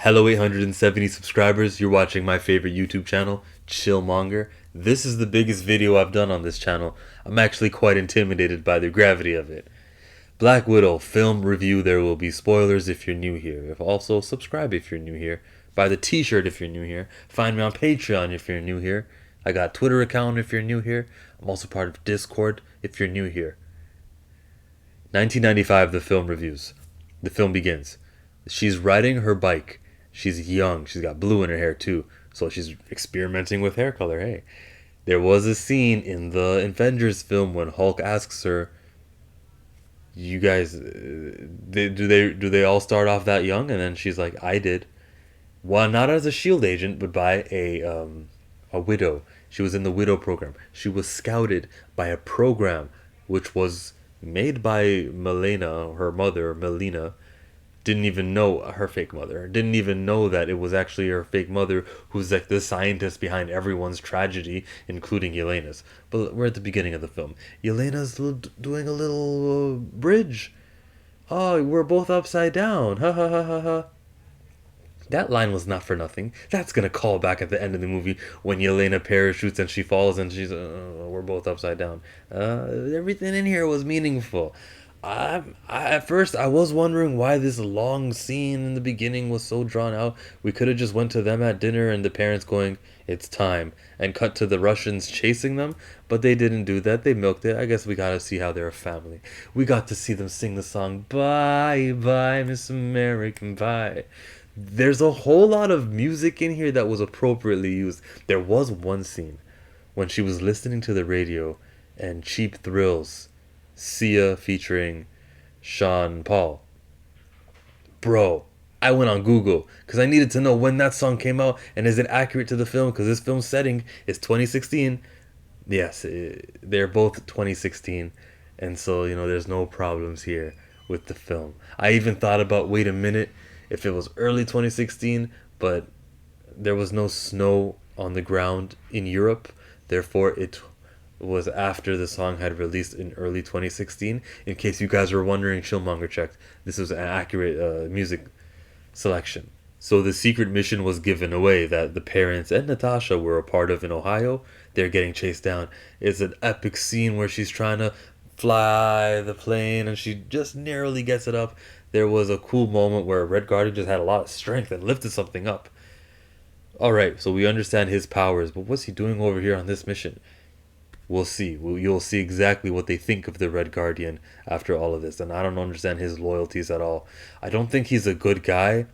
Hello 870 subscribers, you're watching my favorite YouTube channel, Chillmonger. This is the biggest video I've done on this channel. I'm actually quite intimidated by the gravity of it. Black Widow film review, there will be spoilers if you're new here. Also, subscribe if you're new here. Buy the t-shirt if you're new here. Find me on Patreon if you're new here. I got a Twitter account if you're new here. I'm also part of Discord if you're new here. 1995, the film reviews. The film begins. She's riding her bike. She's young. She's got blue in her hair too. So she's experimenting with hair color. Hey, there was a scene in the Avengers film when Hulk asks her, "You guys, do they all start off that young?" And then she's like, "I did." Well, not as a shield agent, but by a widow. She was in the widow program. She was scouted by a program which was made by Melina, her mother, Melina. Didn't even know her fake mother. Didn't even know that it was actually her fake mother who's like the scientist behind everyone's tragedy, including Yelena's. But we're at the beginning of the film. Yelena's doing a little bridge. Oh, we're both upside down. Ha ha ha ha ha. That line was not for nothing. That's gonna call back at the end of the movie when Yelena parachutes and she falls and she's, we're both upside down. Everything in here was meaningful. At first I was wondering why this long scene in the beginning was so drawn out. We could have just went to them at dinner and the parents going, "It's time," and cut to the Russians chasing them, but they didn't do that. They milked it. I guess we got to see how they're a family. We got to see them sing the song "Bye Bye Miss American Pie." There's a whole lot of music in here that was appropriately used. There was one scene when she was listening to the radio and Cheap Thrills, Sia featuring Sean Paul. Bro, I went on Google because I needed to know when that song came out and is it accurate to the film, because this film's setting is 2016. Yes, they're both 2016, and so there's no problems here with the film. I even thought about, wait a minute, if it was early 2016, but there was no snow on the ground in Europe, therefore it was after the song had released in early 2016. In case you guys were wondering, Chillmonger checked. This was an accurate music selection. So the secret mission was given away that the parents and Natasha were a part of in Ohio. They're getting chased down. It's an epic scene where she's trying to fly the plane and she just narrowly gets it up. There was a cool moment where Red Guardian just had a lot of strength and lifted something up. Alright, so we understand his powers, but what's he doing over here on this mission? We'll see. You'll see exactly what they think of the Red Guardian after all of this. And I don't understand his loyalties at all. I don't think he's a good guy.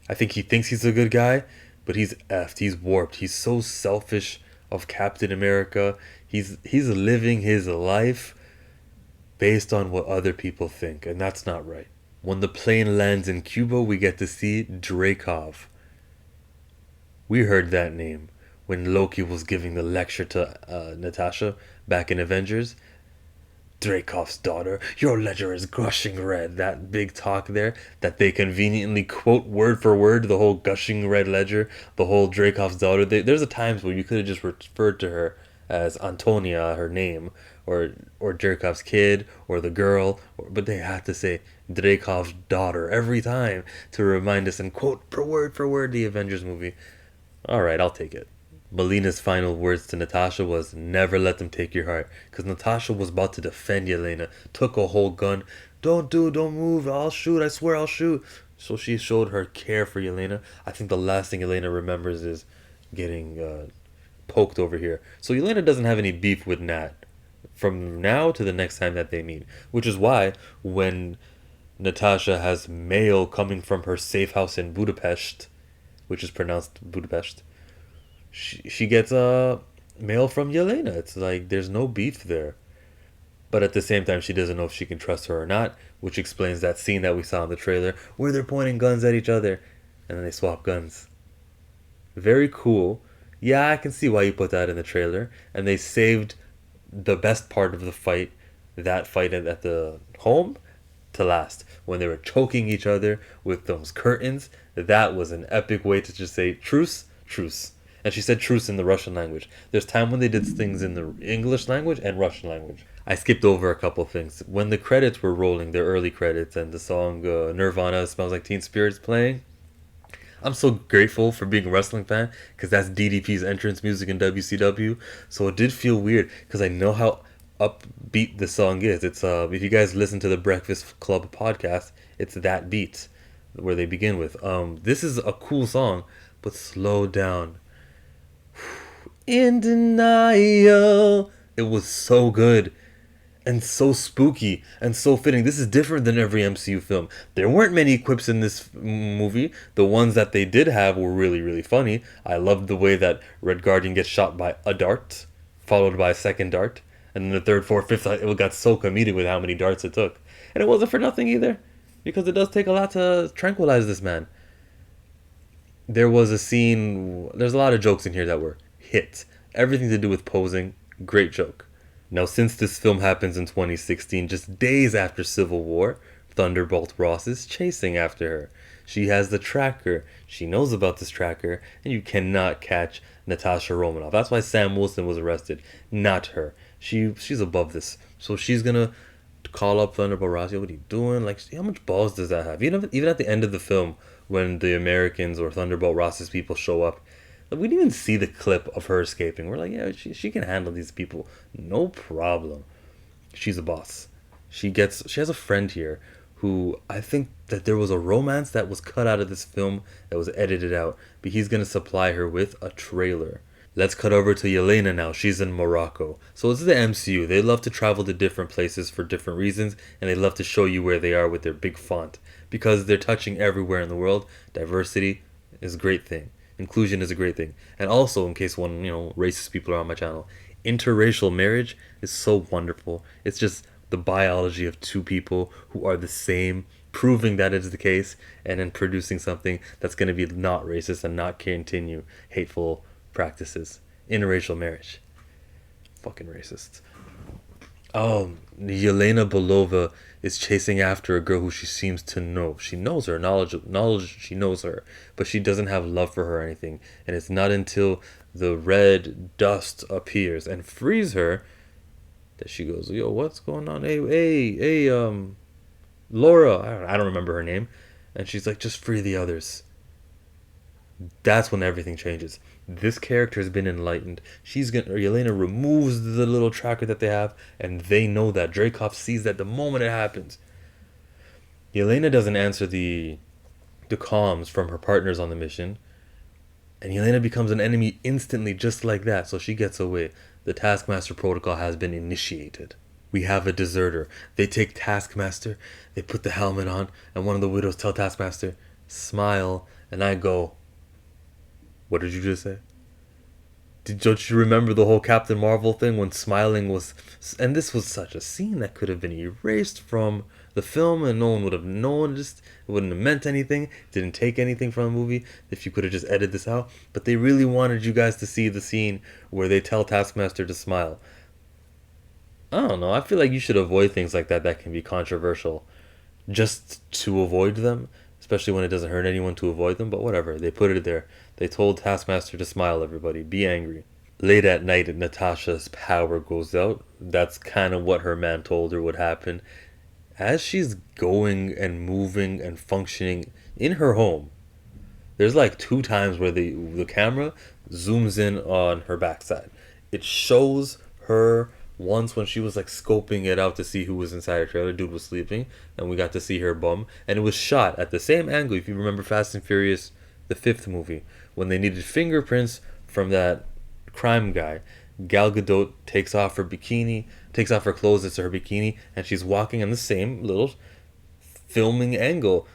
I think he thinks he's a good guy, but he's effed. He's warped. He's so selfish of Captain America. He's living his life based on what other people think, and that's not right. When the plane lands in Cuba, we get to see Dreykov. We heard that name when Loki was giving the lecture to Natasha back in Avengers. Dreykov's daughter, your ledger is gushing red. That big talk there that they conveniently quote word for word, the whole gushing red ledger, the whole Dreykov's daughter. There's a times where you could have just referred to her as Antonia, her name, or Dreykov's kid, or the girl, but they had to say Dreykov's daughter every time to remind us and quote for word the Avengers movie. Alright, I'll take it. Melina's final words to Natasha was, "Never let them take your heart," because Natasha was about to defend Yelena, took a whole gun. Don't move, I'll shoot, I swear I'll shoot. So she showed her care for Yelena. I think the last thing Yelena remembers is getting poked over here. So Yelena doesn't have any beef with Nat from now to the next time that they meet, which is why when Natasha has mail coming from her safe house in Budapest, which is pronounced Budapest, she gets a mail from Yelena. It's like there's no beef there. But at the same time, she doesn't know if she can trust her or not, which explains that scene that we saw in the trailer where they're pointing guns at each other and then they swap guns. Very cool. Yeah, I can see why you put that in the trailer. And they saved the best part of the fight, that fight at the home, to last. When they were choking each other with those curtains, that was an epic way to just say, truce, truce. And she said truce in the Russian language. There's time when they did things in the English language and Russian language. I skipped over a couple things. When the credits were rolling, the early credits, and the song Nirvana Smells Like Teen Spirit's playing, I'm so grateful for being a wrestling fan because that's DDP's entrance music in WCW. So it did feel weird because I know how upbeat the song is. It's if you guys listen to the Breakfast Club podcast, it's that beat where they begin with. This is a cool song, but slow down. In denial. It was so good and so spooky and so fitting. This is different than every MCU film. There weren't many quips in this movie. The ones that they did have were really, really funny. I loved the way that Red Guardian gets shot by a dart, followed by a second dart, and then the third, fourth, fifth. It got so comedic with how many darts it took, and it wasn't for nothing either, because it does take a lot to tranquilize this man. There was a scene. There's a lot of jokes in here that were hits. Everything to do with posing. Great joke. Now, since this film happens in 2016, just days after Civil War, Thunderbolt Ross is chasing after her. She has the tracker. She knows about this tracker, and you cannot catch Natasha Romanoff. That's why Sam Wilson was arrested, not her. She's above this, so she's gonna call up Thunderbolt Ross. Yo, what are you doing? Like, how much balls does that have? Even at the end of the film, when the Americans or Thunderbolt Ross's people show up, we didn't even see the clip of her escaping. We're like, yeah, she can handle these people, no problem. She's a boss. She has a friend here who I think that there was a romance that was cut out of this film that was edited out, but he's gonna supply her with a trailer. Let's cut over to Yelena now. She's in Morocco. So this is the MCU. They love to travel to different places for different reasons, and they love to show you where they are with their big font because they're touching everywhere in the world. Diversity is a great thing. Inclusion is a great thing. And also, in case racist people are on my channel, interracial marriage is so wonderful. It's just the biology of two people who are the same, proving that it's the case, and then producing something that's going to be not racist and not continue hateful practices. Interracial marriage. Fucking racist. Yelena Belova is chasing after a girl who she seems to know. She knows her, knowledge. She knows her, but she doesn't have love for her or anything. And it's not until the red dust appears and frees her that she goes, "Yo, what's going on? Hey, Laura." I don't remember her name, and she's like, "Just free the others." That's when everything changes. This character has been enlightened. Yelena removes the little tracker that they have, and they know that. Dreykov sees that the moment it happens. Yelena doesn't answer the comms from her partners on the mission, and Yelena becomes an enemy instantly just like that, so she gets away. The Taskmaster protocol has been initiated. We have a deserter. They take Taskmaster, they put the helmet on, and one of the widows tell Taskmaster, "Smile," and I go, "What did you just say?" Don't you remember the whole Captain Marvel thing when smiling was... And this was such a scene that could have been erased from the film and no one would have known. It wouldn't have meant anything. It didn't take anything from the movie if you could have just edited this out. But they really wanted you guys to see the scene where they tell Taskmaster to smile. I don't know. I feel like you should avoid things like that can be controversial just to avoid them. Especially when it doesn't hurt anyone to avoid them, but whatever. They put it there. They told Taskmaster to smile, everybody. Be angry. Late at night, Natasha's power goes out. That's kind of what her man told her would happen. As she's going and moving and functioning in her home, there's like 2 times where the camera zooms in on her backside. It shows her once when she was like scoping it out to see who was inside her trailer. Dude was sleeping, and we got to see her bum, and it was shot at the same angle. If you remember Fast and Furious, the 5th movie, when they needed fingerprints from that crime guy, Gal Gadot takes off her clothes, it's her bikini, and she's walking on the same little filming angle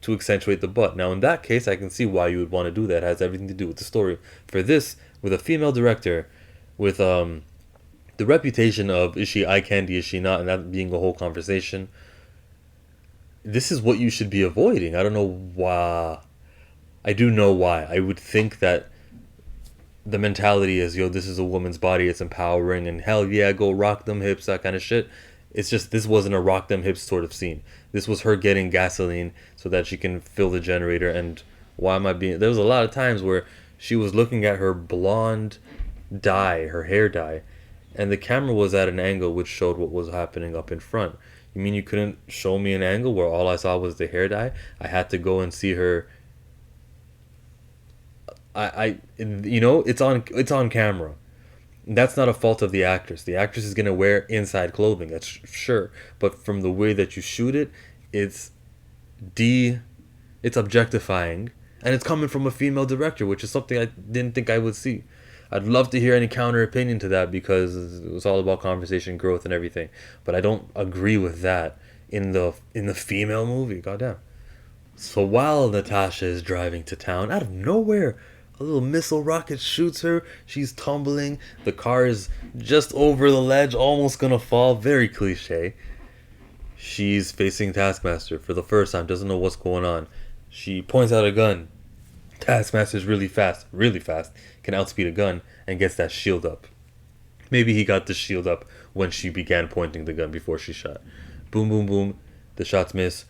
to accentuate the butt. Now in that case, I can see why you would want to do that. It has everything to do with the story. For this, with a female director, with the reputation of, is she eye candy, is she not, and that being a whole conversation, this is what you should be avoiding. I don't know why. I do know why. I would think that the mentality is, yo, this is a woman's body, it's empowering, and hell yeah, go rock them hips, that kind of shit. It's just, this wasn't a rock them hips sort of scene. This was her getting gasoline so that she can fill the generator. And why am I being... There was a lot of times where she was looking at her blonde dye, her hair dye, and the camera was at an angle which showed what was happening up in front. You mean you couldn't show me an angle where all I saw was the hair dye? I had to go and see her it's on camera. That's not a fault of the actress. The actress is gonna wear inside clothing. That's sure, but from the way that you shoot it, it's de, it's objectifying, and it's coming from a female director, which is something I didn't think I would see. I'd love to hear any counter opinion to that because it was all about conversation, growth, and everything. But I don't agree with that in the female movie. Goddamn. So while Natasha is driving to town, out of nowhere, a little missile rocket shoots her. She's tumbling. The car is just over the ledge, almost gonna fall. Very cliche. She's facing Taskmaster for the first time, doesn't know what's going on. She points out a gun. Taskmaster's really fast, can outspeed a gun, and gets that shield up. Maybe he got the shield up when she began pointing the gun before she shot. Boom, boom, boom. The shots miss.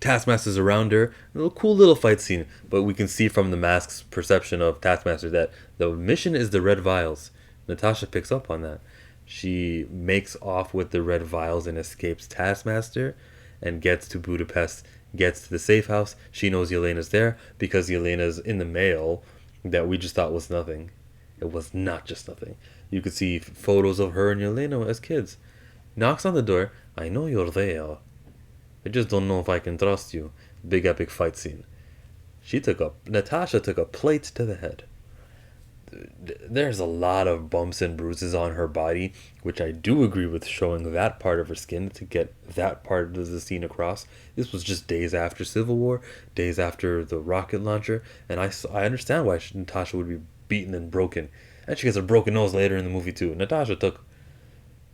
Taskmaster's around her. A little cool little fight scene, but we can see from the mask's perception of Taskmaster that the mission is the red vials. Natasha picks up on that. She makes off with the red vials and escapes Taskmaster and gets to Budapest, gets to the safe house. She knows Yelena's there because Yelena's in the mail that we just thought was nothing. It was not just nothing. You could see photos of her and Yelena as kids. Knocks on the door. I know you're there. I just don't know if I can trust you. Big epic fight scene. Natasha took a plate to the head. There's a lot of bumps and bruises on her body, which I do agree with showing that part of her skin to get that part of the scene across. This was just days after Civil War, days after the rocket launcher, and I understand why Natasha would be beaten and broken. And she gets a broken nose later in the movie too. Natasha took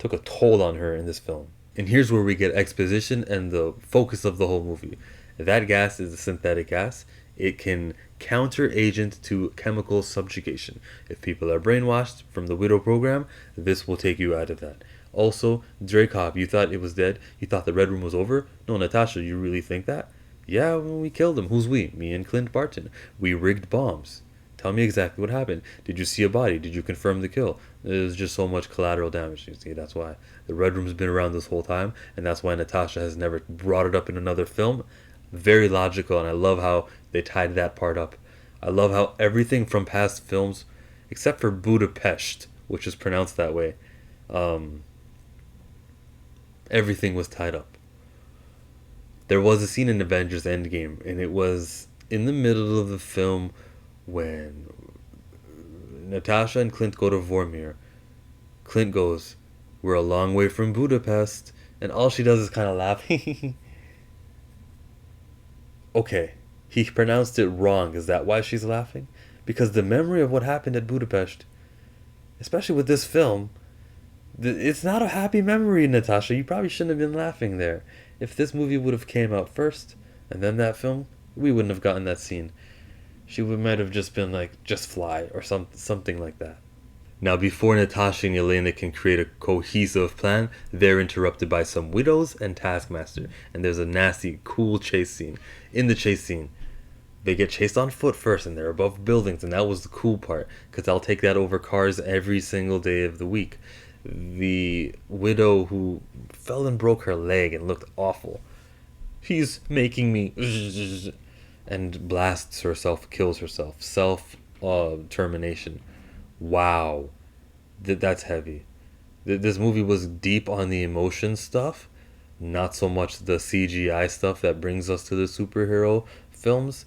a toll on her in this film. And here's where we get exposition and the focus of the whole movie. That gas is a synthetic gas. It can counter agent to chemical subjugation. If people are brainwashed from the Widow program, this will take you out of that. Also, Dreykov, you thought it was dead? You thought the Red Room was over? No, Natasha, you really think that? Yeah, well, we killed him. Who's we? Me and Clint Barton. We rigged bombs. Tell me exactly what happened. Did you see a body? Did you confirm the kill? There's just so much collateral damage. You see, that's why. The Red Room's been around this whole time, and that's why Natasha has never brought it up in another film. Very logical, and I love how they tied that part up. I love how everything from past films, except for Budapest, which is pronounced that way, everything was tied up. There was a scene in Avengers Endgame, and it was in the middle of the film when Natasha and Clint go to Vormir. Clint goes, "We're a long way from Budapest," and all she does is kind of laugh. Okay, he pronounced it wrong. Is that why she's laughing? Because the memory of what happened at Budapest, especially with this film, it's not a happy memory, Natasha. You probably shouldn't have been laughing there. If this movie would have came out first, and then that film, we wouldn't have gotten that scene. She might have just been like, just fly, or something like that. Now, before Natasha and Yelena can create a cohesive plan, they're interrupted by some widows and Taskmaster, and there's a nasty, cool chase scene. In the chase scene, they get chased on foot first, and they're above buildings, and that was the cool part, because I'll take that over cars every single day of the week. The widow who fell and broke her leg and looked awful. He's making me... and blasts herself, kills herself. Self-termination. Wow. That's heavy. This movie was deep on the emotion stuff, not so much the CGI stuff that brings us to the superhero films.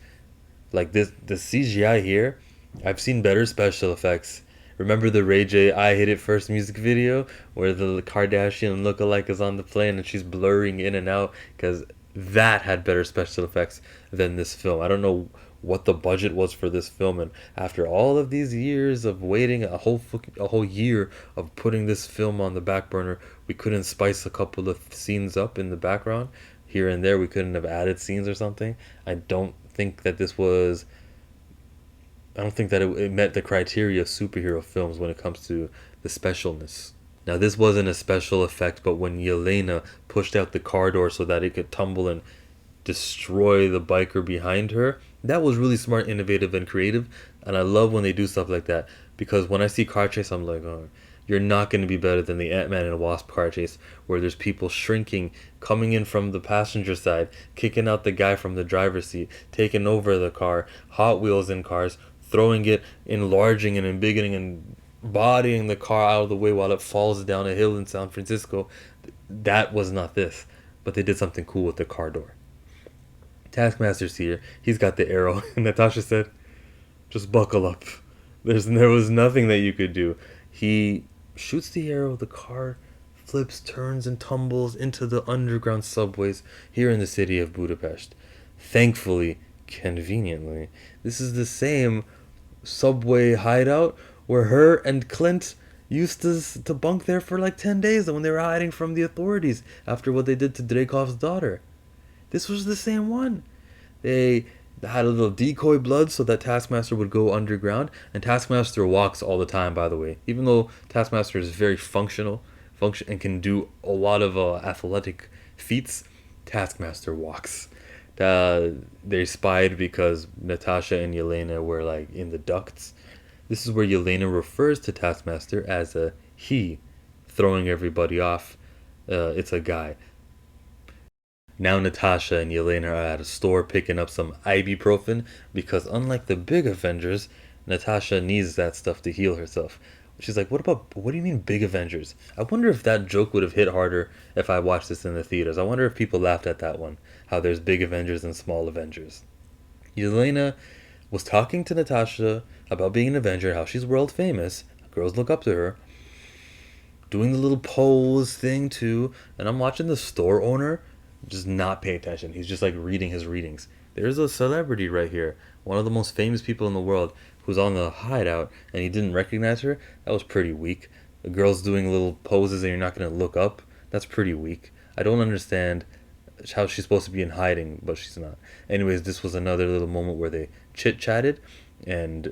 Like the CGI here, I've seen better special effects. Remember the Ray J I Hit It First music video where the Kardashian lookalike is on the plane and she's blurring in and out? Because that had better special effects than this film. I don't know what the budget was for this film, and after all of these years of waiting, a whole year of putting this film on the back burner, we couldn't spice a couple of scenes up in the background here and there. We couldn't have added scenes or something. I don't think that it met the criteria of superhero films when it comes to the specialness. Now, this wasn't a special effect, but when Yelena pushed out the car door so that it could tumble and destroy the biker behind her, that was really smart, innovative, and creative. And I love when they do stuff like that, because when I see car chase, I'm like, oh, you're not going to be better than the Ant-Man and Wasp car chase, where there's people shrinking, coming in from the passenger side, kicking out the guy from the driver's seat, taking over the car, Hot Wheels in cars, throwing it, enlarging and embiggening and bodying the car out of the way while it falls down a hill in San Francisco. That was not this, but they did something cool with the car door. Taskmaster's here. He's got the arrow. And Natasha said, just buckle up. There was nothing that you could do. He shoots the arrow, the car flips, turns, and tumbles into the underground subways here in the city of Budapest. Thankfully, conveniently, this is the same subway hideout where her and Clint used to bunk there for like 10 days when they were hiding from the authorities after what they did to Dreykov's daughter. This was the same one. They had a little decoy blood so that Taskmaster would go underground. And Taskmaster walks all the time, by the way. Even though Taskmaster is very functional and can do a lot of athletic feats, Taskmaster walks. They spied because Natasha and Yelena were like in the ducts. This is where Yelena refers to Taskmaster as a he, throwing everybody off. It's a guy. Now Natasha and Yelena are at a store picking up some ibuprofen because unlike the big Avengers, Natasha needs that stuff to heal herself. She's like, what do you mean big Avengers? I wonder if that joke would have hit harder if I watched this in the theaters. I wonder if people laughed at that one. How there's big Avengers and small Avengers. Yelena was talking to Natasha about being an Avenger, how she's world famous. Girls look up to her. Doing the little pose thing too. And I'm watching the store owner just not pay attention. He's just like reading his readings. There's a celebrity right here, one of the most famous people in the world, who's on the hideout, and he didn't recognize her. That was pretty weak. The girl's doing little poses and you're not going to look up. That's pretty weak. I don't understand how she's supposed to be in hiding, but she's not. Anyways, this was another little moment where they chit-chatted, and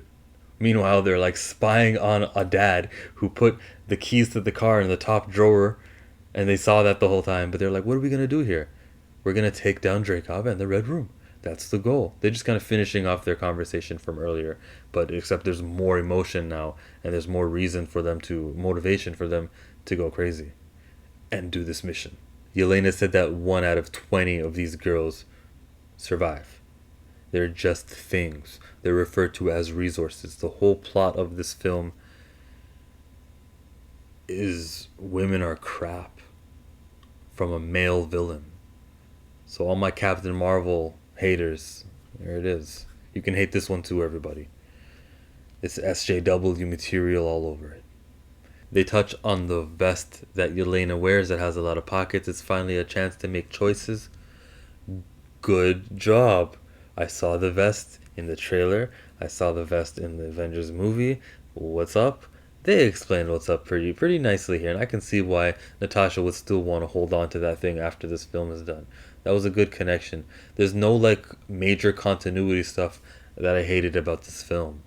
meanwhile they're like spying on a dad who put the keys to the car in the top drawer, and they saw that the whole time, but they're like, what are we going to do here? We're going to take down Dreykov and the Red Room. That's the goal. They're just kind of finishing off their conversation from earlier, but except there's more emotion now, and there's more motivation for them to go crazy and do this mission. Yelena said that 1 out of 20 of these girls survive. They're just things. They're referred to as resources. The whole plot of this film is women are crap from a male villain. So all my Captain Marvel haters, there it is. You can hate this one too, everybody. It's SJW material all over it. They touch on the vest that Yelena wears that has a lot of pockets. It's finally a chance to make choices. Good job. I saw the vest in the trailer. I saw the vest in the Avengers movie. What's up? They explained what's up pretty nicely here, and I can see why Natasha would still want to hold on to that thing after this film is done. That was a good connection. There's no like major continuity stuff that I hated about this film.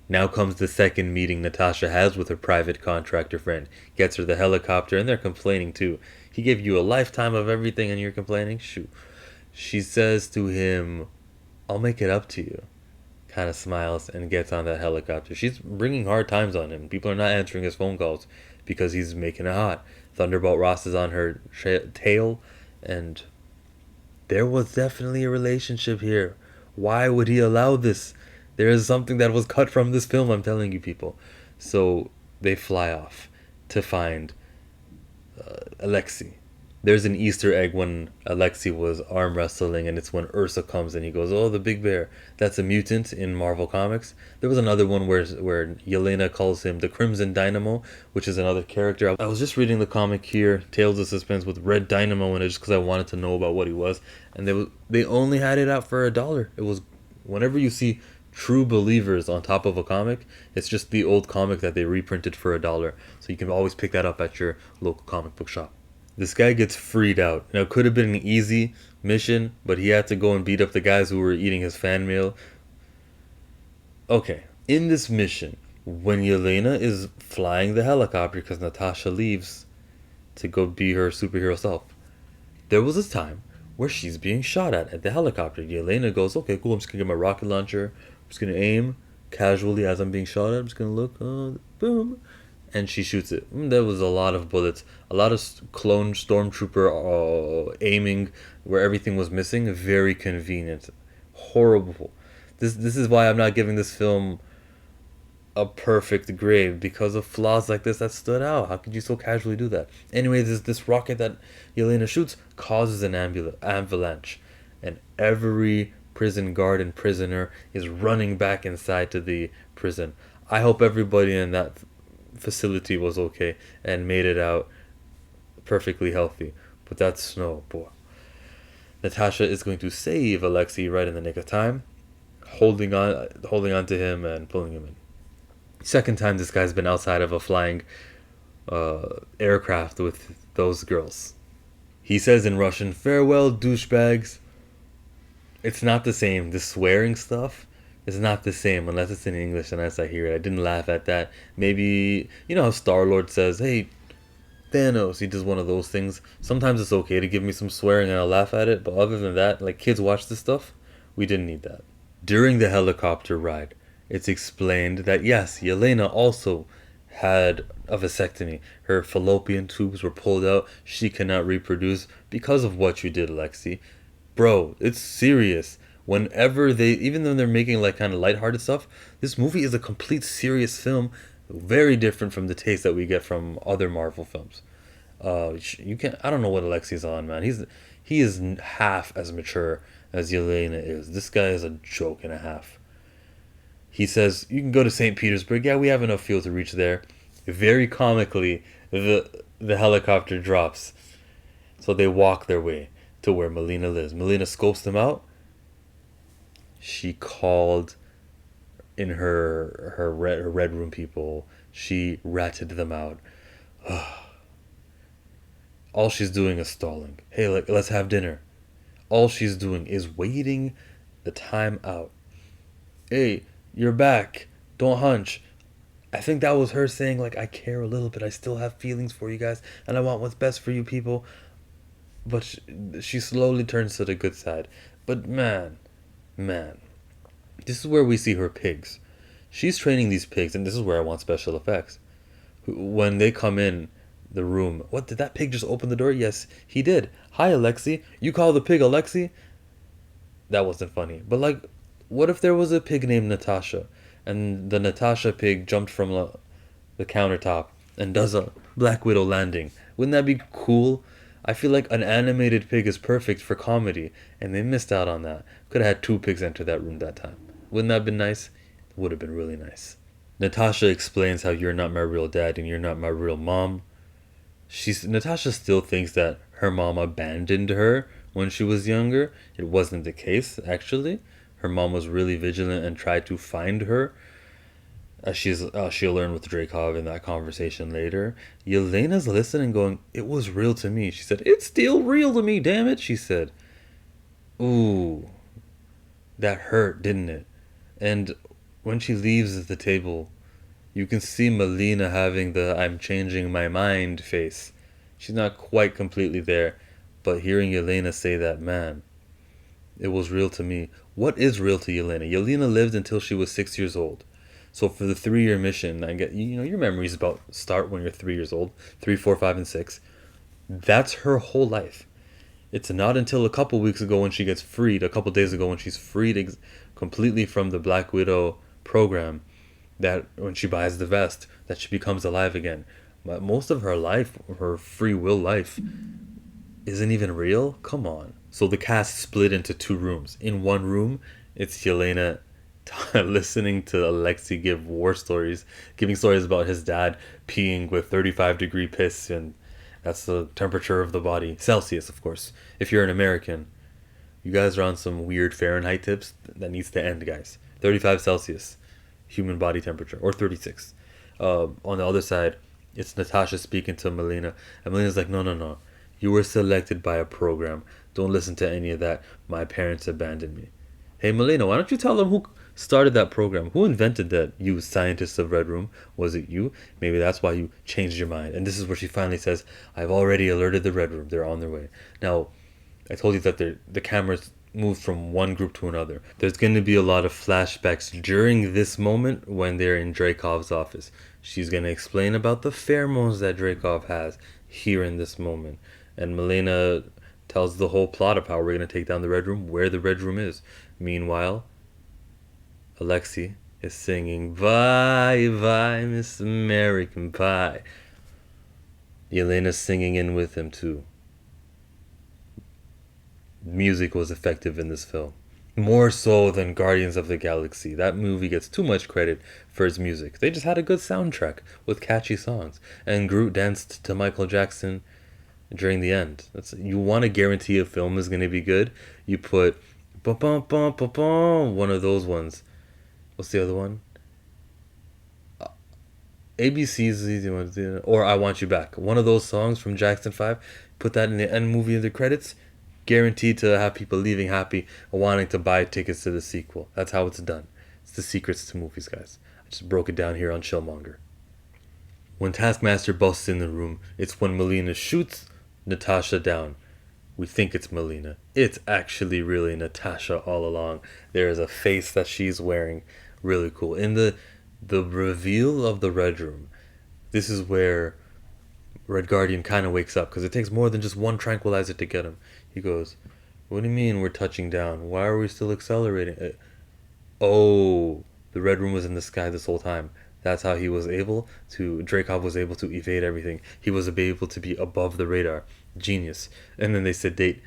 Now comes the second meeting Natasha has with her private contractor friend. Gets her the helicopter, and they're complaining too. He gave you a lifetime of everything and you're complaining? Shoot. She says to him, I'll make it up to you. Kind of smiles and gets on that helicopter. She's bringing hard times on him. People are not answering his phone calls because he's making it hot. Thunderbolt Ross is on her tail, and there was definitely a relationship here. Why would he allow this? There is something that was cut from this film, I'm telling you people. So they fly off to find Alexei. There's an Easter egg when Alexei was arm wrestling, and it's when Ursa comes and he goes, oh, the big bear. That's a mutant in Marvel Comics. There was another one where Yelena calls him the Crimson Dynamo, which is another character. I was just reading the comic here, Tales of Suspense, with Red Dynamo in it, just because I wanted to know about what he was. And they only had it out for $1. It was, whenever you see True Believers on top of a comic, it's just the old comic that they reprinted for $1. So you can always pick that up at your local comic book shop. This guy gets freed out. Now, it could have been an easy mission, but he had to go and beat up the guys who were eating his fan mail. Okay, in this mission, when Yelena is flying the helicopter because Natasha leaves to go be her superhero self, there was this time where she's being shot at the helicopter. Yelena goes, okay, cool, I'm just going to get my rocket launcher. I'm just going to aim casually as I'm being shot at. I'm just going to look, boom. And she shoots it. There was a lot of bullets, a lot of clone stormtrooper aiming where everything was missing. Very convenient. Horrible. This is why I'm not giving this film a perfect grade, because of flaws like this that stood out. How could you so casually do that? Anyway, this rocket that Yelena shoots causes an avalanche, and every prison guard and prisoner is running back inside to the prison. I hope everybody in that facility was okay and made it out perfectly healthy. But that's no boy. Natasha is going to save Alexei right in the nick of time, holding on to him and pulling him in. Second time this guy's been outside of a flying aircraft with those girls. He says in Russian, "Farewell, douchebags." It's not the same. The swearing stuff is not the same unless it's in English, unless I hear it. I didn't laugh at that. Maybe, you know how Star-Lord says, "Hey, Thanos," he does one of those things. Sometimes it's okay to give me some swearing and I'll laugh at it, but other than that, like kids watch this stuff, we didn't need that. During the helicopter ride, it's explained that yes, Yelena also had a vasectomy. Her fallopian tubes were pulled out. She cannot reproduce because of what you did, Lexi. Bro, it's serious. Whenever they, even though they're making like kind of lighthearted stuff, this movie is a complete serious film, very different from the taste that we get from other Marvel films. You can I don't know what Alexi's on, man. He is half as mature as Yelena is. This guy is a joke and a half. He says you can go to St. Petersburg. Yeah, we have enough fuel to reach there. Very comically, the helicopter drops, so they walk their way to where Melina lives. Melina scopes them out. She called in her red room people. She ratted them out. All she's doing is stalling. Hey, let's have dinner. All she's doing is waiting the time out. Hey, you're back. Don't hunch. I think that was her saying, like, I care a little bit. I still have feelings for you guys, and I want what's best for you people. But she slowly turns to the good side. But man, this is where we see her pigs. She's training these pigs, and this is where I want special effects. When they come in the room, what, did that pig just open the door? Yes, he did. Hi, Alexi. You call the pig Alexi? That wasn't funny. But, like, what if there was a pig named Natasha, and the Natasha pig jumped from the countertop and does a Black Widow landing? Wouldn't that be cool? I feel like an animated pig is perfect for comedy, and they missed out on that. Could have had two pigs enter that room that time. Wouldn't that have been nice? Would have been really nice. Natasha explains how you're not my real dad and you're not my real mom. Natasha still thinks that her mom abandoned her when she was younger. It wasn't the case, actually. Her mom was really vigilant and tried to find her. As she'll learn with Dreykov in that conversation later. Yelena's listening going, it was real to me. She said, it's still real to me, damn it, she said. Ooh, that hurt, didn't it? And when she leaves the table, you can see Melina having the I'm changing my mind face. She's not quite completely there, but hearing Yelena say that, man, it was real to me. What is real to Yelena? Yelena lived until she was 6 years old. So for the 3-year mission, I get, your memories about start when you're 3 years old, 3, 4, 5, and 6. That's her whole life. It's not until a couple weeks ago when she gets freed, a couple days ago when she's freed completely from the Black Widow program, that when she buys the vest, that she becomes alive again. But most of her life, her free will life, isn't even real. Come on. So the cast split into 2 rooms. In one room, it's Yelena listening to Alexei give war stories, giving stories about his dad peeing with 35-degree piss, and that's the temperature of the body. Celsius, of course. If you're an American, you guys are on some weird Fahrenheit tips that needs to end, guys. 35 Celsius, human body temperature, or 36. On the other side, it's Natasha speaking to Melina, and Melina's like, no. You were selected by a program. Don't listen to any of that. My parents abandoned me. Hey, Melina, why don't you tell them who started that program? Who invented that, you scientists of Red Room? Was it you? Maybe that's why you changed your mind. And this is where she finally says, I've already alerted the Red Room. They're on their way. Now, I told you that the cameras moved from one group to another. There's going to be a lot of flashbacks during this moment when they're in Dreykov's office. She's going to explain about the pheromones that Dreykov has here in this moment. And Melina tells the whole plot of how we're going to take down the Red Room, where the Red Room is. Meanwhile, Alexei is singing "Bye Bye Miss American Pie." Yelena's singing in with him too. Music was effective in this film. More so than Guardians of the Galaxy. That movie gets too much credit for its music. They just had a good soundtrack with catchy songs. And Groot danced to Michael Jackson during the end. You want to guarantee a film is going to be good, you put bum bum bum bum bum, one of those ones. What's the other one? ABC's the easy one. Or I Want You Back. One of those songs from Jackson 5. Put that in the end movie of the credits. Guaranteed to have people leaving happy or wanting to buy tickets to the sequel. That's how it's done. It's the secrets to movies, guys. I just broke it down here on Chillmonger. When Taskmaster busts in the room, it's when Melina shoots Natasha down. We think it's Melina. It's actually really Natasha all along. There is a face that she's wearing. Really cool. In the reveal of the Red Room, this is where Red Guardian kind of wakes up because it takes more than just one tranquilizer to get him. He goes, "What do you mean we're touching down? Why are we still accelerating?" Oh, the Red Room was in the sky this whole time. That's how he was able to. Dreykov was able to evade everything. He was able to be above the radar. Genius. And then they sedate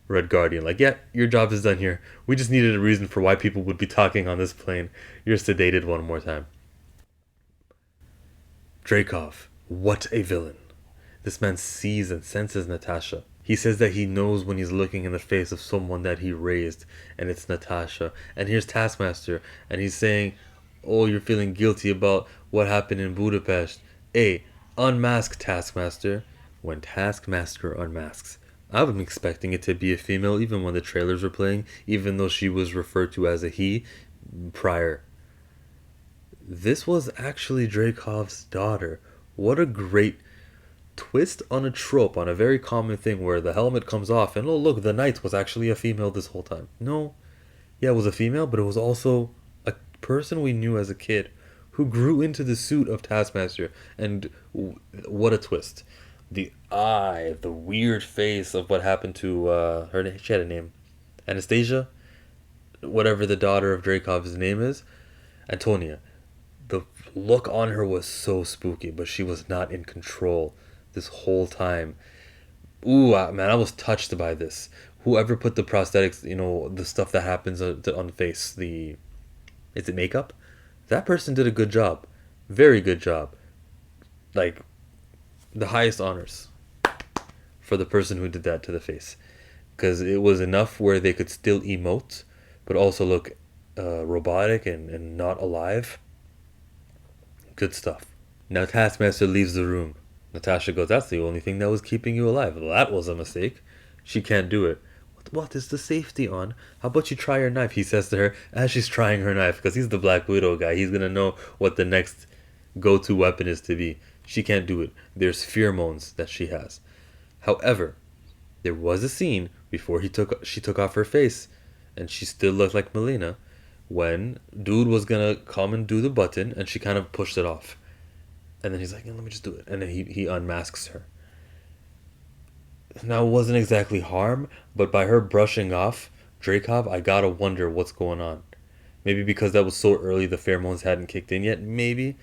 Red Guardian. Like, yeah, your job is done here. We just needed a reason for why people would be talking on this plane. You're sedated one more time. Dreykov, what a villain. This man sees and senses Natasha. He says that he knows when he's looking in the face of someone that he raised, and it's Natasha. And here's Taskmaster, and he's saying, "Oh, you're feeling guilty about what happened in Budapest. Hey, unmask Taskmaster." When Taskmaster unmasks, I'm expecting it to be a female even when the trailers were playing, even though she was referred to as a he prior. This was actually Dreykov's daughter. What a great twist on a trope, on a very common thing where the helmet comes off and oh look, the knight was actually a female this whole time. No, yeah, it was a female, but it was also a person we knew as a kid who grew into the suit of Taskmaster. And what a twist. The eye, the weird face of what happened to her. She had a name. Anastasia? Whatever the daughter of Dreykov's name is. Antonia. The look on her was so spooky, but she was not in control this whole time. Ooh, man, I was touched by this. Whoever put the prosthetics, the stuff that happens on the face, is it makeup? That person did a good job. Very good job. Like, the highest honors for the person who did that to the face. Because it was enough where they could still emote, but also look robotic and not alive. Good stuff. Now Taskmaster leaves the room. Natasha goes, "That's the only thing that was keeping you alive." Well, that was a mistake. She can't do it. What is the safety on? How about you try your knife? He says to her as she's trying her knife, because he's the Black Widow guy. He's going to know what the next go-to weapon is to be. She can't do it. There's pheromones that she has. However, there was a scene before she took off her face, and she still looked like Melina, when dude was gonna come and do the button, and she kind of pushed it off. And then he's like, "Yeah, let me just do it." And then he unmasks her. Now, it wasn't exactly harm, but by her brushing off Dreykov, I gotta wonder what's going on. Maybe because that was so early, the pheromones hadn't kicked in yet, maybe.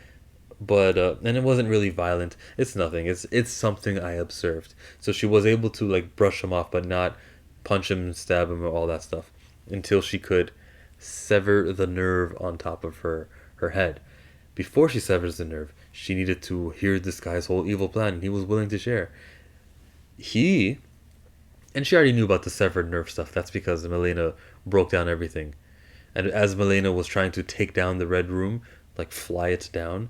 But and it wasn't really violent. It's nothing. It's something I observed. So she was able to like brush him off, but not punch him, stab him, or all that stuff, until she could sever the nerve on top of her head. Before she severs the nerve, she needed to hear this guy's whole evil plan, and he was willing to share. He and she already knew about the severed nerve stuff. That's because Melina broke down everything. And as Melina was trying to take down the Red Room, like fly it down,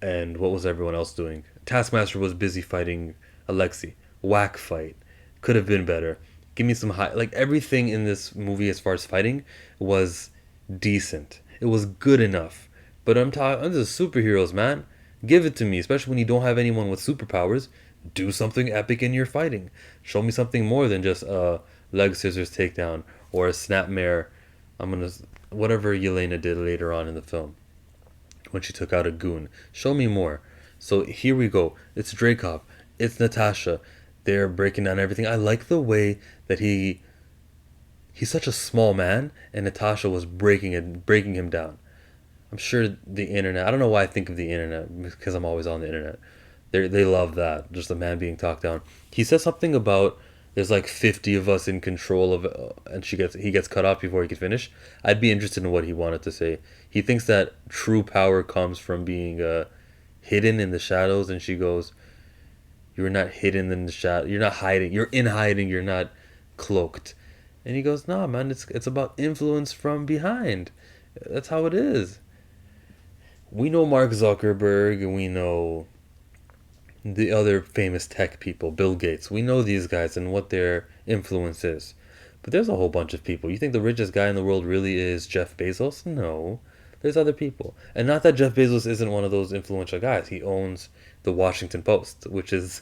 and what was everyone else doing? Taskmaster was busy fighting Alexei. Whack fight. Could have been better. Give me some high. Like, everything in this movie as far as fighting was decent. It was good enough. But I'm talking, this is superheroes, man. Give it to me, especially when you don't have anyone with superpowers. Do something epic in your fighting. Show me something more than just a leg scissors takedown or a snapmare. Whatever Yelena did later on in the film when she took out a goon. Show me more. So here we go. It's Dreykov. It's Natasha. They're breaking down everything. I like the way that he He's such a small man, and Natasha was breaking him down. I'm sure the internet. I don't know why I think of the internet because I'm always on the internet. They love that, just a man being talked down. He says something about there's like 50 of us in control of, and he gets cut off before he can finish. I'd be interested in what he wanted to say. He thinks that true power comes from being hidden in the shadows, and she goes, "You're not hidden in the shadow. You're not hiding. You're in hiding. You're not cloaked." And he goes, "Nah, man. It's about influence from behind. That's how it is." We know Mark Zuckerberg, and we know the other famous tech people, Bill Gates. We know these guys and what their influence is. But there's a whole bunch of people. You think the richest guy in the world really is Jeff Bezos? No. There's other people. And not that Jeff Bezos isn't one of those influential guys. He owns the Washington Post, which is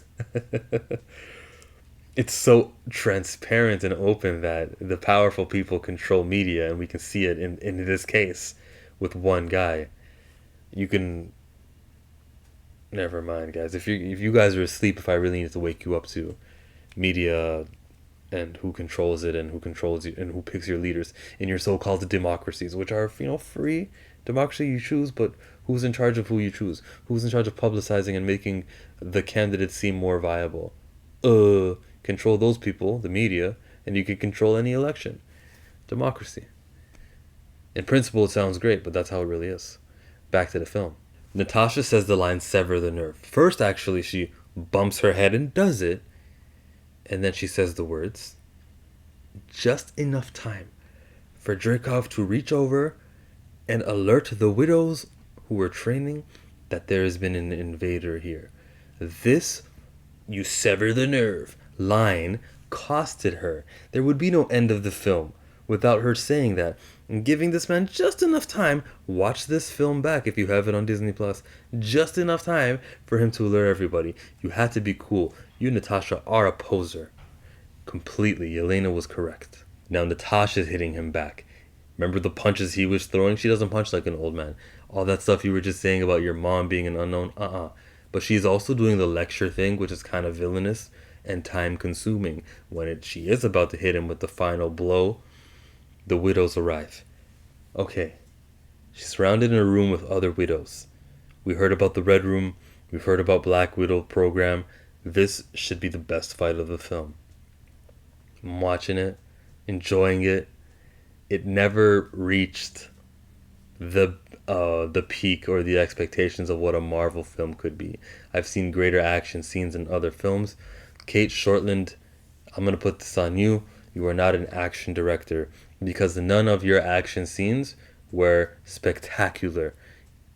it's so transparent and open that the powerful people control media, and we can see it in this case with one guy. You can Never mind, guys. If you guys are asleep, if I really need to wake you up to media and who controls it and who controls you and who picks your leaders in your so-called democracies, which are free democracy you choose, but who's in charge of who you choose? Who's in charge of publicizing and making the candidates seem more viable? Control those people, the media, and you can control any election. Democracy. In principle, it sounds great, but that's how it really is. Back to the film. Natasha says the line "sever the nerve." First, actually, she bumps her head and does it, and then she says the words, "Just enough time for Dreykov to reach over and alert the widows who were training that there has been an invader here." This "you sever the nerve" line costed her. There would be no end of the film without her saying that and giving this man just enough time. Watch this film back if you have it on Disney Plus. Just enough time for him to alert everybody. You had to be cool. You, Natasha, are a poser. Completely. Yelena was correct. Now Natasha's hitting him back. Remember the punches he was throwing? She doesn't punch like an old man. All that stuff you were just saying about your mom being an unknown, But she's also doing the lecture thing, which is kind of villainous and time consuming. When she is about to hit him with the final blow, the widows arrive. Okay, she's surrounded in a room with other widows. We heard about the Red Room. We've heard about Black Widow program. This should be the best fight of the film. I'm watching it, enjoying it. It never reached the peak or the expectations of what a Marvel film could be. I've seen greater action scenes in other films. Kate Shortland, I'm gonna put this on you. You are not an action director because none of your action scenes were spectacular.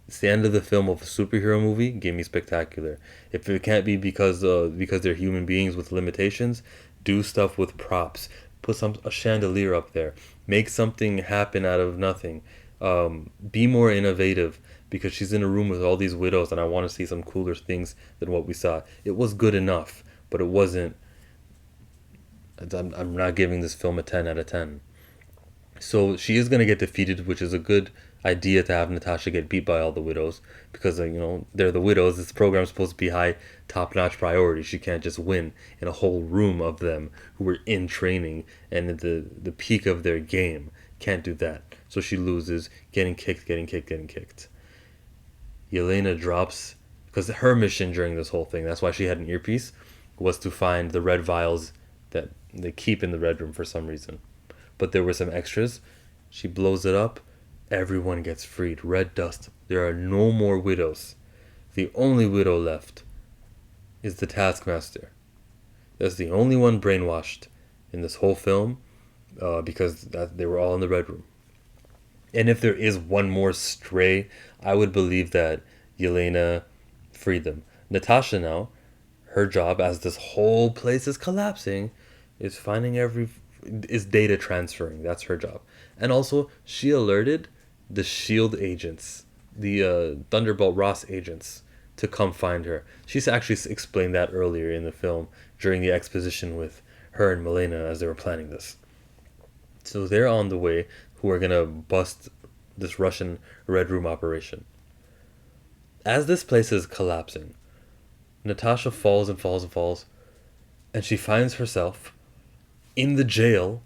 It's the end of the film of a superhero movie. Give me spectacular. If it can't be because they're human beings with limitations, do stuff with props. Put a chandelier up there. Make something happen out of nothing. Be more innovative because she's in a room with all these widows, and I want to see some cooler things than what we saw. It was good enough, but it wasn't. I'm not giving this film a 10 out of 10. So she is going to get defeated, which is a good idea to have Natasha get beat by all the widows because, they're the widows. This program's supposed to be high, top-notch priority. She can't just win in a whole room of them who were in training and at the peak of their game. Can't do that. So she loses, getting kicked. Yelena drops because her mission during this whole thing, that's why she had an earpiece, was to find the red vials that they keep in the Red Room for some reason. But there were some extras. She blows it up. Everyone gets freed. Red dust. There are no more widows. The only widow left is the Taskmaster. That's the only one brainwashed in this whole film because they were all in the Red Room. And if there is one more stray, I would believe that Yelena freed them. Natasha now, her job as this whole place is collapsing, is is data transferring. That's her job. And also, she alerted the SHIELD agents, the Thunderbolt Ross agents, to come find her. She's actually explained that earlier in the film during the exposition with her and Milena as they were planning this. So they're on the way, who are going to bust this Russian Red Room operation. As this place is collapsing, Natasha falls, and she finds herself in the jail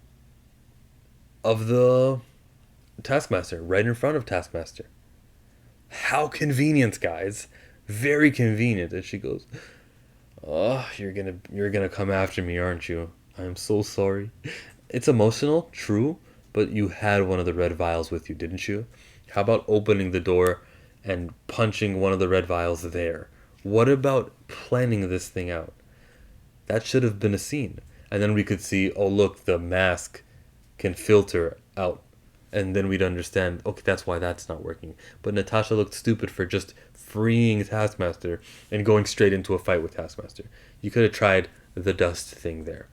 of the Taskmaster, right in front of Taskmaster. How convenient, guys. Very convenient. And she goes, "Oh, you're gonna come after me, aren't you? I'm so sorry." It's emotional, true, but you had one of the red vials with you, didn't you? How about opening the door and punching one of the red vials there? What about planning this thing out? That should have been a scene. And then we could see, oh look, the mask can filter out. And then we'd understand, okay, that's why that's not working. But Natasha looked stupid for just freeing Taskmaster and going straight into a fight with Taskmaster. You could have tried the dust thing there.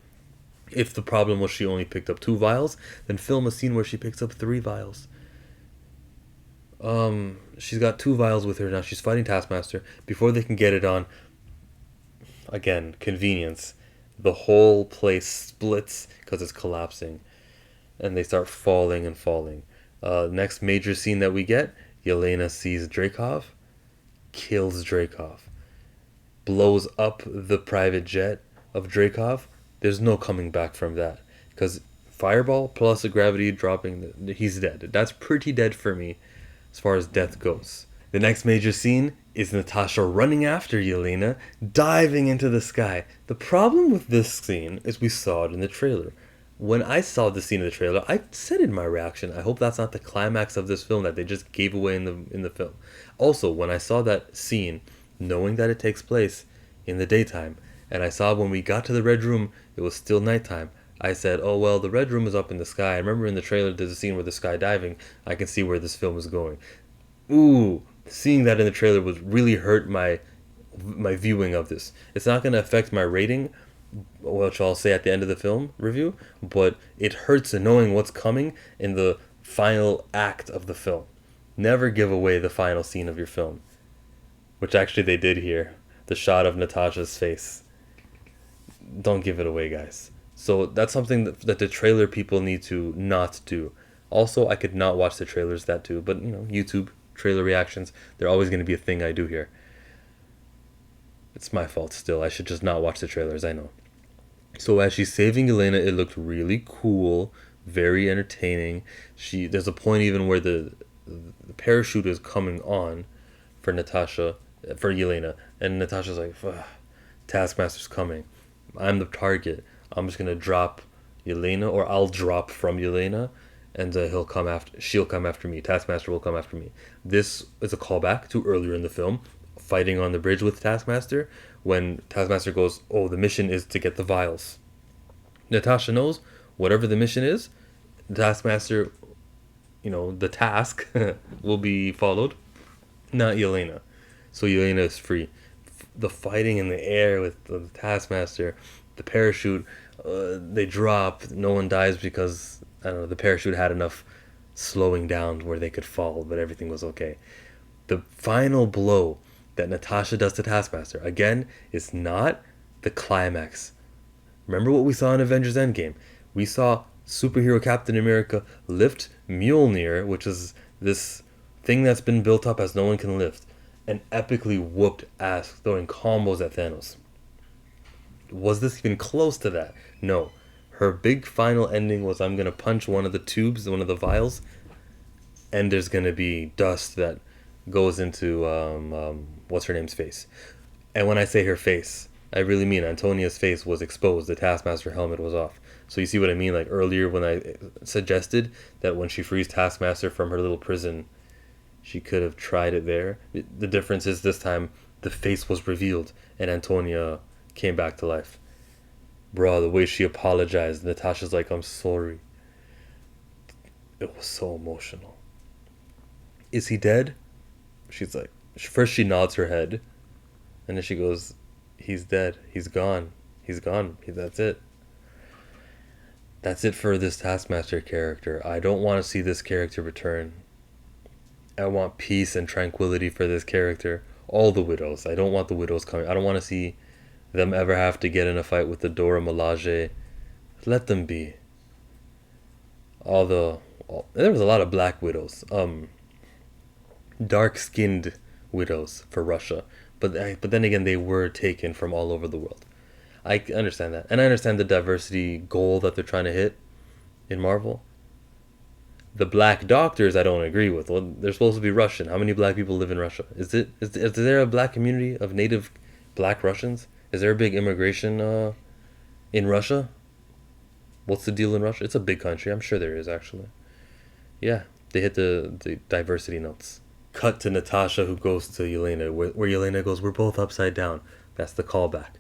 If the problem was she only picked up 2 vials, then film a scene where she picks up 3 vials. She's got 2 vials with her now. She's fighting Taskmaster. Before they can get it on, again, convenience. The whole place splits because it's collapsing, and they start falling and falling. Next major scene that we get, Yelena sees Dreykov, kills Dreykov, blows up the private jet of Dreykov. There's no coming back from that because fireball plus the gravity dropping, he's dead. That's pretty dead for me as far as death goes. The next major scene is Natasha running after Yelena, diving into the sky. The problem with this scene is we saw it in the trailer. When I saw the scene in the trailer, I said in my reaction, I hope that's not the climax of this film that they just gave away in the film. Also, when I saw that scene, knowing that it takes place in the daytime, and I saw when we got to the red room, it was still nighttime. I said, oh well, the red room is up in the sky. I remember in the trailer there's a scene where the skydiving. I can see where this film is going. Ooh, seeing that in the trailer was really hurt my viewing of this. It's not going to affect my rating, which I'll say at the end of the film review, but it hurts knowing what's coming in the final act of the film. Never give away the final scene of your film, which actually they did here. The shot of Natasha's face. Don't give it away, guys. So that's something that the trailer people need to not do. Also, I could not watch the trailers that too, but YouTube trailer reactions, they're always going to be a thing I do here. It's my fault still. I should just not watch the trailers, I know. So as she's saving Elena, it looked really cool, very entertaining. There's a point even where the parachute is coming on for Natasha, for Yelena, and Natasha's like, Taskmaster's coming. I'm the target. I'm just gonna drop Yelena, or I'll drop from Yelena, and she'll come after me. Taskmaster will come after me. This is a callback to earlier in the film, fighting on the bridge with Taskmaster, when Taskmaster goes, oh, the mission is to get the vials. Natasha knows whatever the mission is, Taskmaster, the task will be followed, not Yelena. So Yelena is free. The fighting in the air with the Taskmaster, the parachute, they drop, no one dies because, I don't know, the parachute had enough slowing down where they could fall, but everything was okay. The final blow that Natasha does to Taskmaster, again, is not the climax. Remember what we saw in Avengers Endgame? We saw superhero Captain America lift Mjolnir, which is this thing that's been built up as no one can lift, and epically whooped ass, throwing combos at Thanos. Was this even close to that? No. Her big final ending was, I'm going to punch one of the tubes, one of the vials, and there's going to be dust that goes into, what's her name's face. And when I say her face, I really mean Antonia's face was exposed. The Taskmaster helmet was off. So you see what I mean? Like earlier when I suggested that when she frees Taskmaster from her little prison, she could have tried it there. The difference is this time the face was revealed and Antonia came back to life. Bro, the way she apologized, Natasha's like, I'm sorry. It was so emotional. Is he dead? She's like, first she nods her head, and then she goes, he's dead. He's gone. He's gone. That's it. That's it for this Taskmaster character. I don't want to see this character return. I want peace and tranquility for this character. All the widows. I don't want the widows coming. I don't want to see them ever have to get in a fight with the Dora Milaje. Let them be. There was a lot of black widows. Dark-skinned widows for Russia. But then again, they were taken from all over the world. I understand that. And I understand the diversity goal that they're trying to hit in Marvel. The black doctors I don't agree with. Well, they're supposed to be Russian. How many black people live in Russia? Is there a black community of native black Russians? Is there a big immigration in Russia? What's the deal in Russia? It's a big country. I'm sure there is actually. Yeah, they hit the diversity notes. Cut to Natasha who goes to Yelena, where Yelena goes, "We're both upside down." That's the callback.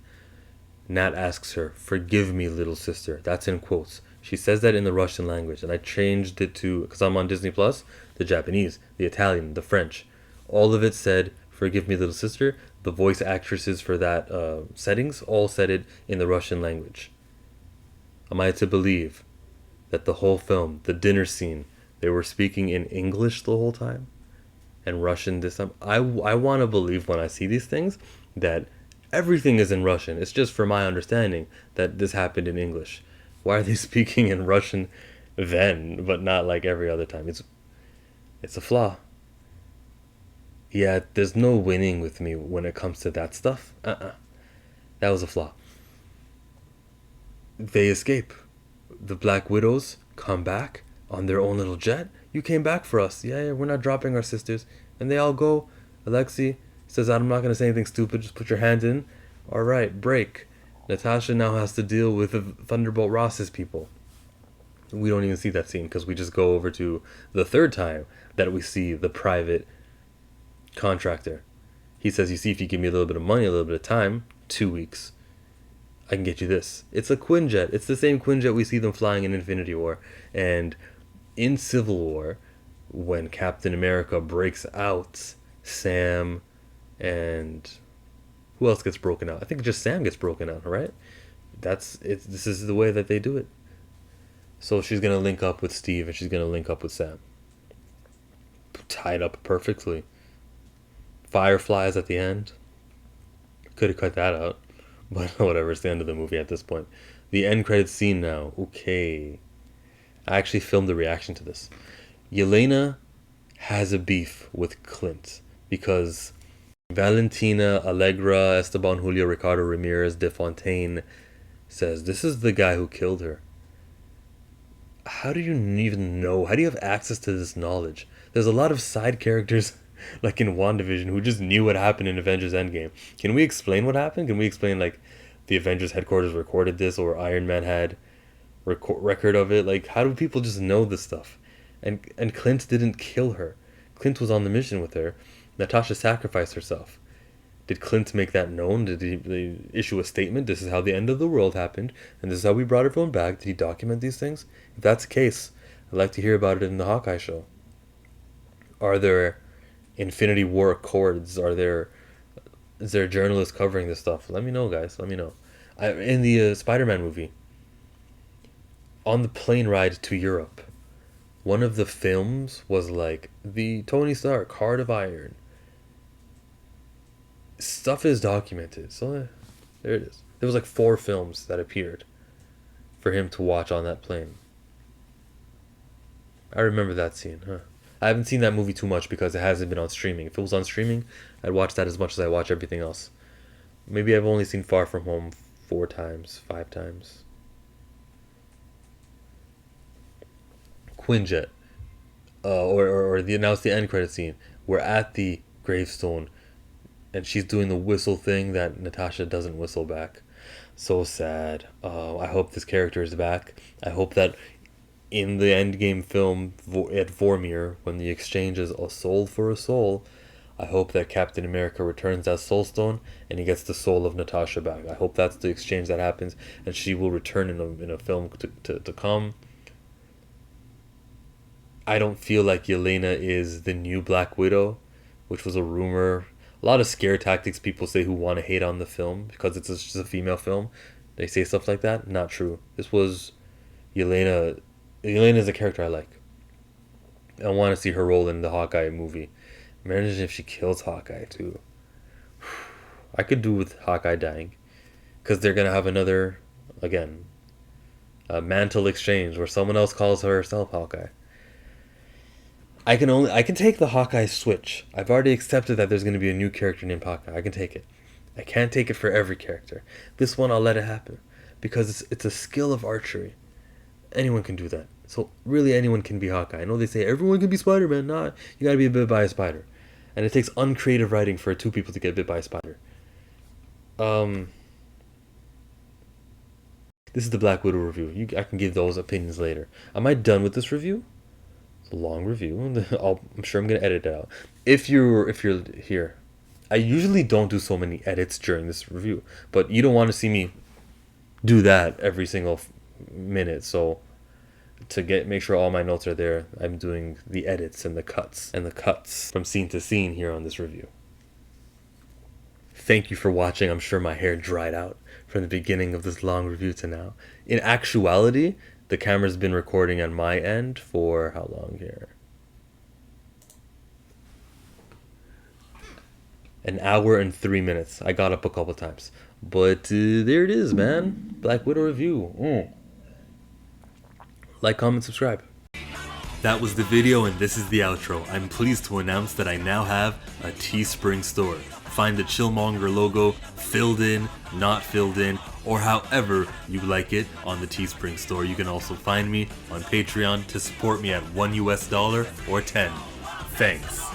Nat asks her, "Forgive me, little sister." That's in quotes. She says that in the Russian language, and I changed it to, because I'm on Disney Plus, the Japanese, the Italian, the French. All of it said, "Forgive me, little sister." The voice actresses for that settings all said it in the Russian language. Am I to believe that the whole film, the dinner scene, they were speaking in English the whole time and Russian this time? I want to believe when I see these things that everything is in Russian. It's just for my understanding that this happened in English. Why are they speaking in Russian then, but not like every other time? It's a flaw. Yeah, there's no winning with me when it comes to that stuff. That was a flaw. They escape. The Black Widows come back on their own little jet. "You came back for us. Yeah, yeah, we're not dropping our sisters." And they all go. Alexei says, "I'm not going to say anything stupid. Just put your hand in." All right, break. Natasha now has to deal with Thunderbolt Ross's people. We don't even see that scene because we just go over to the third time that we see the private contractor. He says, "You see, if you give me a little bit of money, a little bit of time, 2 weeks, I can get you this." It's a Quinjet. It's the same Quinjet we see them flying in Infinity War. And in Civil War, when Captain America breaks out, Sam and who else gets broken out? I think just Sam gets broken out, right? That's it. This is the way that they do it. So she's gonna link up with Steve and she's gonna link up with Sam. Tied up perfectly. Fireflies at the end. Could have cut that out. But whatever, it's the end of the movie at this point. The end credits scene now. Okay. I actually filmed a reaction to this. Yelena has a beef with Clint because Valentina, Allegra, Esteban, Julio, Ricardo, Ramirez, De Fontaine says, "This is the guy who killed her." How do you even know? How do you have access to this knowledge? There's a lot of side characters, like in WandaVision, who just knew what happened in Avengers Endgame. Can we explain what happened? Can we explain, like, the Avengers headquarters recorded this, or Iron Man had record of it? Like, how do people just know this stuff? And Clint didn't kill her. Clint was on the mission with her. Natasha sacrificed herself. Did Clint make that known? Did he issue a statement? "This is how the end of the world happened, and this is how we brought everyone back"? Did he document these things? If that's the case, I'd like to hear about it in the Hawkeye show. Are there Infinity War Accords? Is there journalists covering this stuff? Let me know, guys. Let me know. In the Spider-Man movie, on the plane ride to Europe, one of the films was like the Tony Stark Heart of Iron. Stuff is documented. So there it is. There was like 4 films that appeared for him to watch on that plane. I remember that scene, huh? I haven't seen that movie too much because it hasn't been on streaming. If it was on streaming, I'd watch that as much as I watch everything else. Maybe I've only seen Far From Home 4 times, 5 times. Quinjet, or the end credit scene. We're at the gravestone, and she's doing the whistle thing that Natasha doesn't whistle back. So sad. I hope this character is back. I hope that in the Endgame film at Vormir, when the exchange is a soul for a soul, I hope that Captain America returns that soul stone and he gets the soul of Natasha back. I hope that's the exchange that happens, and she will return in a film to come. I don't feel like Yelena is the new Black Widow, which was a rumor. A lot of scare tactics people say who want to hate on the film because it's just a female film. They say stuff like that. Not true. This was Yelena. Yelena is a character I like. I want to see her role in the Hawkeye movie. Imagine if she kills Hawkeye too. I could do with Hawkeye dying, because they're gonna have another, again, a mantle exchange where someone else calls herself Hawkeye. I can take the Hawkeye switch. I've already accepted that there's gonna be a new character named Hawkeye. I can take it. I can't take it for every character. This one I'll let it happen because it's a skill of archery. Anyone can do that. So really anyone can be Hawkeye. I know they say everyone can be Spider-Man. Not, you gotta be bit by a spider. And it takes uncreative writing for two people to get bit by a spider. This is the Black Widow review. I can give those opinions later. Am I done with this review? It's a long review. I'm sure I'm gonna edit it out. If you're here, I usually don't do so many edits during this review, but you don't want to see me do that every single minute. So to make sure all my notes are there, I'm doing the edits and the cuts from scene to scene here on this review. Thank you for watching. I'm sure my hair dried out from the beginning of this long review to now. In actuality, the camera's been recording on my end for how long here? An hour and 3 minutes. I got up a couple times. But there it is, man. Black Widow review. Like, comment, subscribe. That was the video and this is the outro. I'm pleased to announce that I now have a Teespring store. Find the Chillmonger logo filled in, not filled in, or however you like it on the Teespring store. You can also find me on Patreon to support me at $1 US or 10. Thanks.